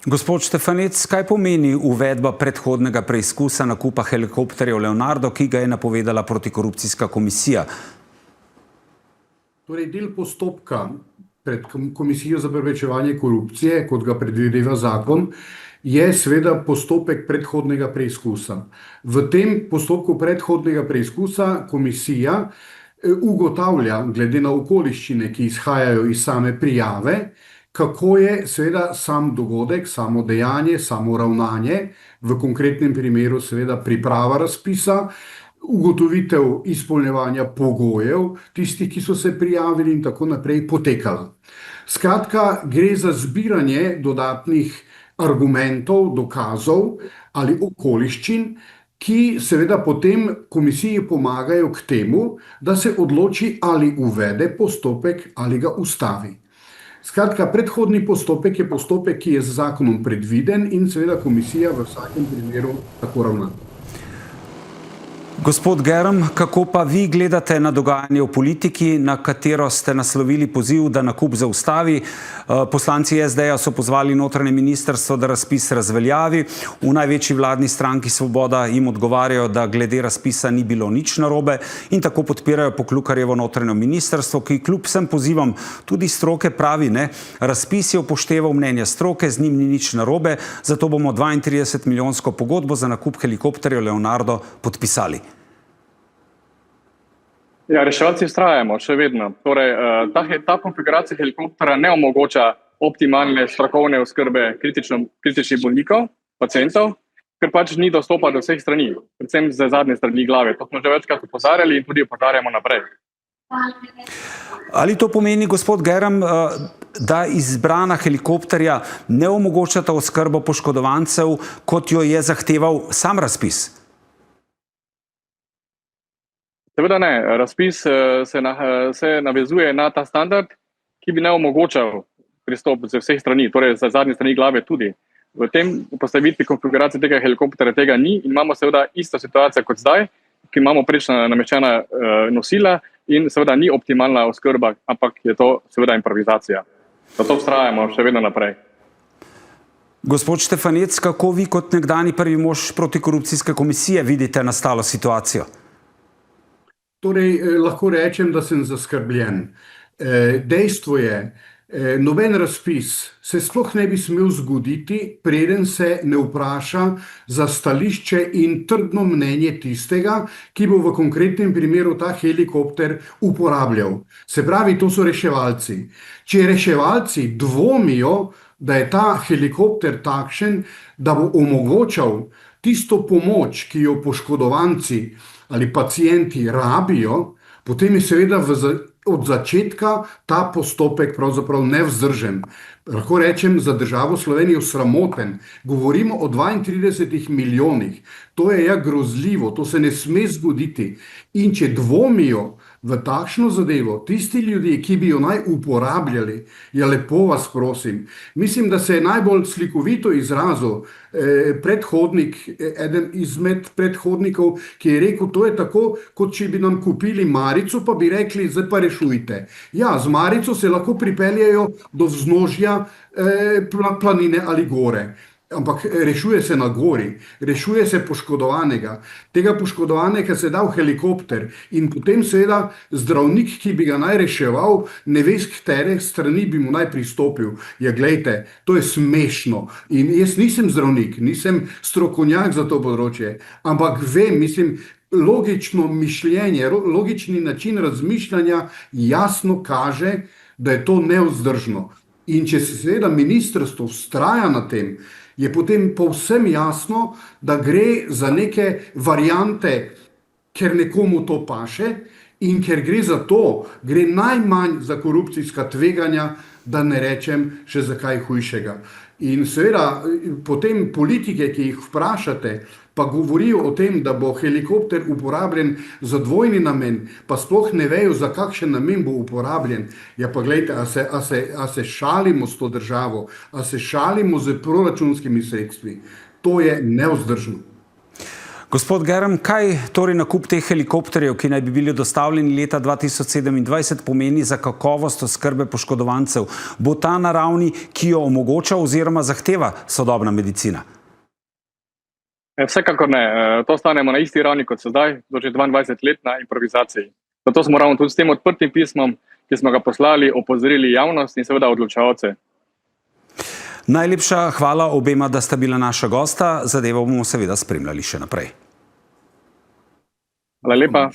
Gospod Štefanec, kaj pomeni uvedba predhodnega preizkusa nakupa helikopterjev Leonardo, ki ga je napovedala protikorupcijska komisija? Torej, del postopka pred Komisijo za preprečevanje korupcije, kot ga predvideva zakon, je seveda postopek predhodnega preizkusa. V tem postopku predhodnega preizkusa komisija ugotavlja, glede na okoliščine, ki izhajajo iz same prijave, kako je seveda sam dogodek, samo dejanje, samo ravnanje, v konkretnem primeru seveda priprava razpisa, ugotovitev izpolnjevanja pogojev tistih, ki so se prijavili in tako naprej potekala. Skratka, gre za zbiranje dodatnih argumentov, dokazov ali okoliščin, ki seveda potem komisiji pomagajo k temu, da se odloči ali uvede postopek ali ga ustavi. Skratka, predhodni postopek je postopek, ki je z zakonom predviden in seveda komisija v vsakem primeru tako ravna. Gospod Germ, kako pa vi gledate na dogajanje v politiki, na katero ste naslovili poziv, da nakup zaustavi? Poslanci SD-ja so pozvali notranje ministrstvo, da razpis razveljavi. V največji vladni stranki Svoboda jim odgovarjajo, da glede razpisa ni bilo nič narobe in tako podpirajo Poklukarjevo notranje ministrstvo, ki kljub vsem pozivom tudi stroke pravi, ne, razpis je upošteval mnenje stroke, z njim ni nič narobe, zato bomo 32-milijonsko pogodbo za nakup helikopterjev Leonardo podpisali. Ja, reševalci vztrajamo, še vedno. Torej, ta konfiguracija helikoptera ne omogoča optimalne strokovne oskrbe kritičnih bolnikov, pacientov, ker pač ni dostopa do vseh strani, predvsem z zadnje strani glave. To smo že večkrat opozarjali in tudi opozarjamo naprej. Ali to pomeni, gospod Germ, da izbrana helikopterja ne omogočata oskrbo poškodovancev, kot jo je zahteval sam razpis? Seveda ne. Razpis se navezuje na ta standard, ki bi ne omogočal pristop z vseh strani, torej za zadnje strani glave tudi. V tem postavitvi konfiguracije tega helikoptera tega ni in imamo seveda isto situacijo kot zdaj, ki imamo prečno nameščena nosila in seveda ni optimalna oskrba, ampak je to seveda improvizacija. Zato vztrajamo še vedno naprej. Gospod Štefanec, kako vi kot nekdanji prvi mož protikorupcijske komisije vidite nastalo situacijo? Torej, lahko rečem, da sem zaskrbljen. Dejstvo je, noben razpis se sploh ne bi smel zgoditi, preden se ne vpraša za stališče in trdno mnenje tistega, ki bo v konkretnem primeru ta helikopter uporabljal. Se pravi, to so reševalci. Če reševalci dvomijo, da je ta helikopter takšen, da bo omogočal tisto pomoč, ki jo poškodovanci ali pacienti rabijo, potem je seveda od začetka ta postopek pravzaprav nevzdržen. Lahko rečem za državo Slovenijo sramoten. Govorimo o 32 milijonih. To je ja grozljivo, to se ne sme zgoditi. In če dvomijo v takšno zadevo tisti ljudje, ki bi jo naj uporabljali, ja lepo vas prosim. Mislim, da se je najbolj slikovito izrazil predhodnik, eden izmed predhodnikov, ki je rekel, to je tako, kot če bi nam kupili marico, pa bi rekli, zdaj pa rešujte. Ja, z marico se lahko pripeljejo do vznožja planine ali gore. Ampak rešuje se na gori, rešuje se poškodovanega. Tega poškodovanega se da v helikopter in potem seveda zdravnik, ki bi ga naj reševal, ne ve, s katere strani bi mu naj pristopil. Ja, glejte, to je smešno. In jaz nisem zdravnik, nisem strokovnjak za to področje, ampak vem, mislim, logično mišljenje, logični način razmišljanja jasno kaže, da je to nevzdržno. In če se seveda ministrstvo vztraja na tem, je potem povsem jasno, da gre za neke variante, ker nekomu to paše in ker gre za to, gre najmanj za korupcijska tveganja, da ne rečem še za kaj hujšega. In seveda potem politike, ki jih vprašate, pa govorijo o tem, da bo helikopter uporabljen za dvojni namen, pa sploh ne vejo, za kakšen namen bo uporabljen. Ja pa gledajte, a se šalimo s to državo, a se šalimo z proračunskimi sredstvi. To je nevzdržno. Gospod Germ, kaj torej nakup teh helikopterjev, ki naj bi bili dostavljeni leta 2027, pomeni za kakovost oskrbe poškodovancev? Bo ta na ravni, ki jo omogoča oziroma zahteva sodobna medicina? Vsekakor ne. To stanemo na isti ravni kot sedaj, to že 22 let na improvizaciji. Zato smo ravno tudi s tem odprtim pismom, ki smo ga poslali, opozorili javnost in seveda odločevalce. Najlepša hvala obema, da sta bila naša gosta. Zadevo bomo seveda spremljali še naprej. Hvala lepa.